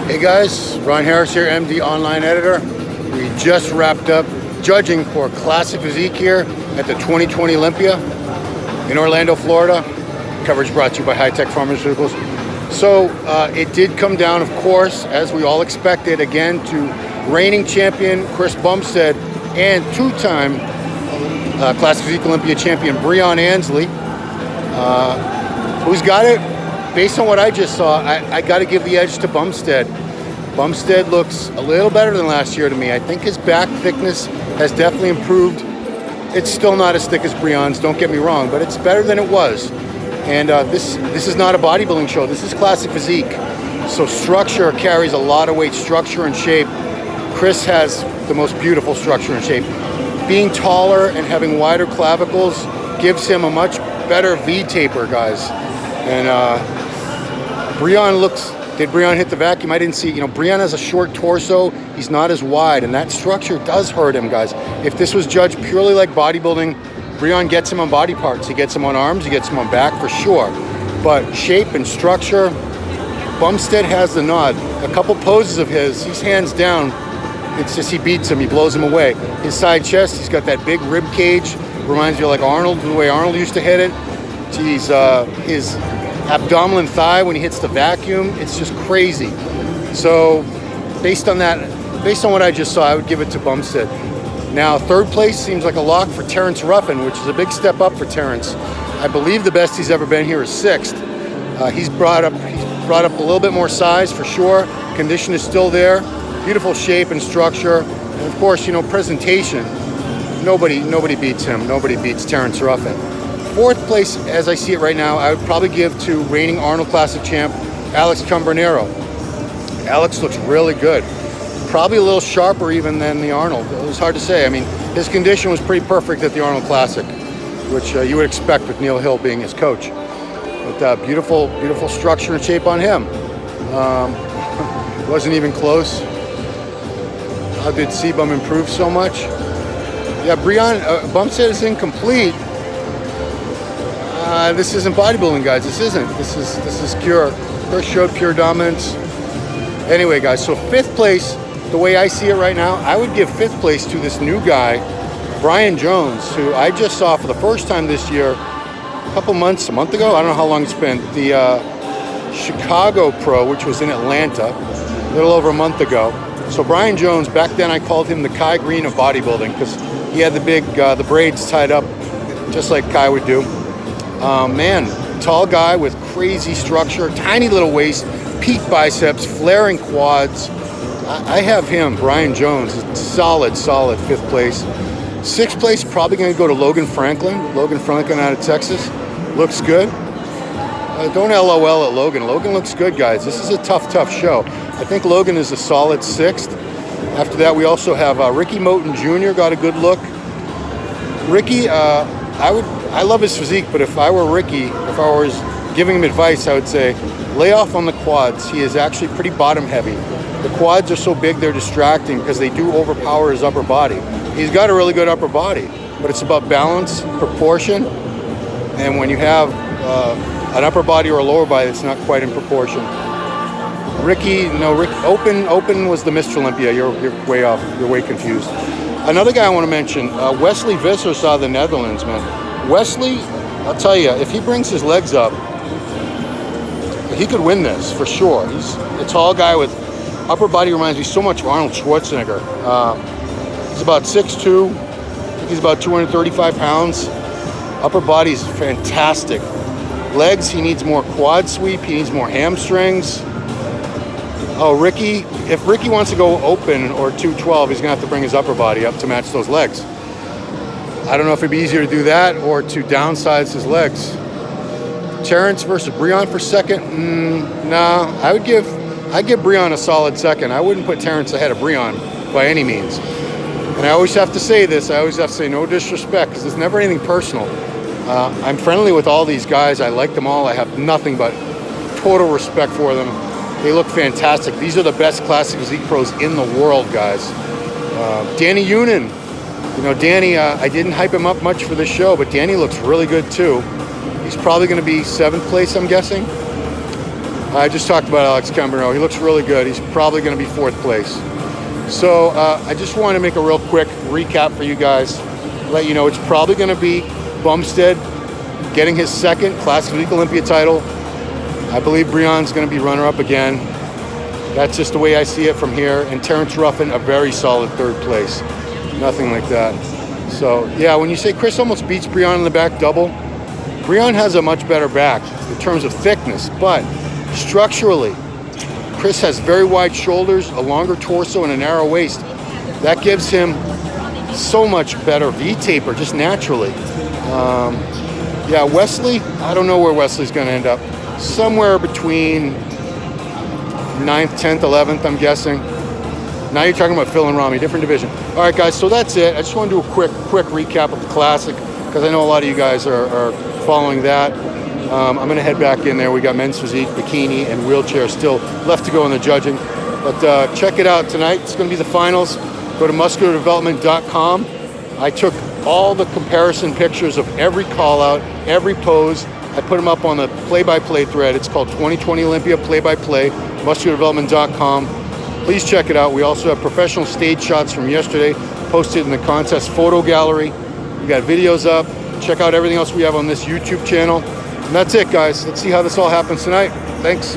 Hey guys, Ron Harris here, MD Online Editor. We just wrapped up judging for Classic Physique here at the 2020 Olympia in Orlando, Florida. Coverage brought to you by High Tech Pharmaceuticals. So it did come down, of course, as we all expected, again to reigning champion Chris Bumstead and two-time Classic Physique Olympia champion Breon Ansley. Who's got it? Based on what I just saw, I got to give the edge to Bumstead. Bumstead looks a little better than last year to me. I think his back thickness has definitely improved. It's still not as thick as Breon's, don't get me wrong, but it's better than it was. And this is not a bodybuilding show. This is Classic Physique. So structure carries a lot of weight, structure and shape. Chris has the most beautiful structure and shape. Being taller and having wider clavicles gives him a much better V-taper, guys. And Breon did Breon hit the vacuum? I didn't see, Breon has a short torso. He's not as wide, and that structure does hurt him, guys. If this was judged purely like bodybuilding, Breon gets him on body parts. He gets him on arms, he gets him on back for sure. But shape and structure, Bumstead has the nod. A couple poses of he's hands down. It's just he beats him, he blows him away. His side chest, he's got that big rib cage. Reminds me of like Arnold, the way Arnold used to hit it. Geez, his abdominal and thigh when he hits the vacuum, it's just crazy. So based on what I just saw, I would give it to Bumstead. Now third place seems like a lock for Terrence Ruffin, which is a big step up for Terrence. I believe the best he's ever been here is sixth. He's brought up a little bit more size for sure. Condition is still there. Beautiful shape and structure, and of course, presentation. Nobody beats him. Nobody beats Terrence Ruffin. Fourth place, as I see it right now, I would probably give to reigning Arnold Classic champ, Alex Combinero. Alex looks really good. Probably a little sharper even than the Arnold. It was hard to say. I mean, his condition was pretty perfect at the Arnold Classic, which you would expect with Neil Hill being his coach. But beautiful structure and shape on him. Wasn't even close. How did C-Bum improve so much? Yeah, Breon, Bumstead is incomplete. This isn't bodybuilding, guys. This isn't. This is pure. Chris showed pure dominance. Anyway, guys, so fifth place, the way I see it right now, I would give fifth place to this new guy, Brian Jones, who I just saw for the first time this year, a month ago. I don't know how long it's been. The Chicago Pro, which was in Atlanta, a little over a month ago. So Brian Jones, back then I called him the Kai Green of bodybuilding because he had the braids tied up just like Kai would do. Man, tall guy with crazy structure, tiny little waist, peak biceps, flaring quads. I have him, Brian Jones, solid fifth place. Sixth place, probably going to go to Logan Franklin. Logan Franklin out of Texas. Looks good. Don't LOL at Logan. Logan looks good, guys. This is a tough show. I think Logan is a solid sixth. After that, we also have Ricky Moton Jr. got a good look. Ricky, I love his physique, but if I were Ricky, if I was giving him advice, I would say lay off on the quads. He is actually pretty bottom heavy. The quads are so big they're distracting because they do overpower his upper body. He's got a really good upper body, but it's about balance, proportion, and when you have an upper body or a lower body that's not quite in proportion. Ricky, open was the Mr. Olympia. You're way off. You're way confused. Another guy I want to mention, Wesley Visser saw the Netherlands, man. Wesley, I'll tell you, if he brings his legs up, he could win this for sure. He's a tall guy with upper body, reminds me so much of Arnold Schwarzenegger. He's about 6'2". I think he's about 235 pounds. Upper body is fantastic. Legs, he needs more quad sweep. He needs more hamstrings. Oh, Ricky, if Ricky wants to go open or 212, he's going to have to bring his upper body up to match those legs. I don't know if it'd be easier to do that or to downsize his legs. Terrence versus Breon for second? Nah, I'd give Breon a solid second. I wouldn't put Terrence ahead of Breon by any means. And I always have to say this. I always have to say no disrespect because it's never anything personal. I'm friendly with all these guys. I like them all. I have nothing but total respect for them. They look fantastic. These are the best Classic Physique pros in the world, guys. Danny Yunin. Danny, I didn't hype him up much for this show, but Danny looks really good too. He's probably going to be seventh place, I'm guessing. I just talked about Alex Combinero. He looks really good. He's probably going to be 4th place. So I just want to make a real quick recap for you guys. Let you know it's probably going to be Bumstead getting his 2nd Classic Physique Olympia title. I believe Breon's going to be runner-up again. That's just the way I see it from here. And Terrence Ruffin, a very solid 3rd place. Nothing like that. So, yeah, when you say Chris almost beats Breon in the back double, Breon has a much better back in terms of thickness, but structurally, Chris has very wide shoulders, a longer torso, and a narrow waist. That gives him so much better V-taper, just naturally. Yeah, Wesley, I don't know where Wesley's going to end up. Somewhere between 9th, 10th, 11th, I'm guessing. Now you're talking about Phil and Rami, different division. All right, guys, so that's it. I just want to do a quick recap of the Classic, because I know a lot of you guys are following that. I'm going to head back in there. We got men's physique, bikini, and wheelchair still left to go in the judging. But check it out tonight. It's going to be the finals. Go to musculardevelopment.com. I took all the comparison pictures of every call-out, every pose. I put them up on the play-by-play thread. It's called 2020 Olympia Play-by-Play, musculardevelopment.com. Please check it out. We also have professional stage shots from yesterday posted in the contest photo gallery. We got videos up. Check out everything else we have on this YouTube channel. And that's it, guys. Let's see how this all happens tonight. Thanks.